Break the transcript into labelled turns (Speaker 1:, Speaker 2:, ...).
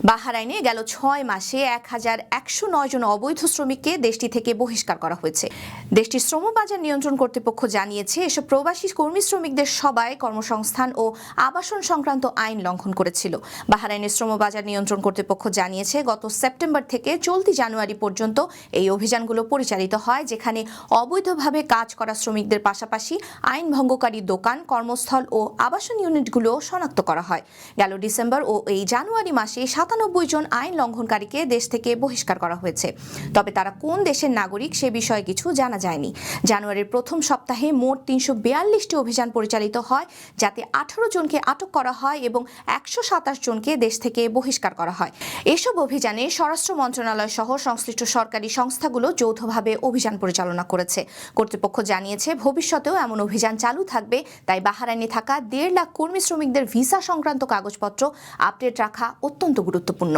Speaker 1: বাহরাইনে গেল ৬ মাসে ১,১০৯ জন অবৈধ শ্রমিককে দেশটি থেকে বহিষ্কার করা হয়েছে। দেশটির শ্রম বাজার নিয়ন্ত্রণ কর্তৃপক্ষ জানিয়েছে, এসব প্রবাসী কর্মী শ্রমিকদের সবাই কর্মসংস্থান ও আবাসন সংক্রান্ত আইন লঙ্ঘন করেছিল। বাহরাইনের শ্রম বাজার নিয়ন্ত্রণ কর্তৃপক্ষ জানিয়েছে, গত সেপ্টেম্বর থেকে চলতি জানুয়ারি পর্যন্ত এই অভিযানগুলো পরিচালিত হয়, যেখানে অবৈধভাবে কাজ করা শ্রমিকদের পাশাপাশি আইন ভঙ্গকারী দোকান, কর্মস্থল ও আবাসন ইউনিটগুলো শনাক্ত করা হয়। গেল ডিসেম্বর ও এই জানুয়ারি মাসে ৯৭ জন আইন লঙ্ঘনকারীকে দেশ থেকে বহিষ্কার করা হয়েছে। তবে তারা কোন দেশের নাগরিক সে বিষয়ে কিছু জানা যায়নি। জানুয়ারির প্রথম সপ্তাহে মোট ৩৪২টি অভিযান পরিচালিত হয়, যাতে ১৮ জনকে আটক করা হয় এবং ১২৭ জনকে দেশ থেকে বহিষ্কার করা হয়। এসব অভিযানে স্বরাষ্ট্র মন্ত্রণালয় সহ সংশ্লিষ্ট সরকারি সংস্থাগুলো যৌথভাবে অভিযান পরিচালনা করেছে। কর্তৃপক্ষ জানিয়েছে, ভবিষ্যতেও এমন অভিযান চালু থাকবে। তাই বাহরাইনে থাকা ১.৫ লাখ কর্মী শ্রমিকদের ভিসা সংক্রান্ত কাগজপত্র আপডেট রাখা অত্যন্ত গুরুত্বপূর্ণ।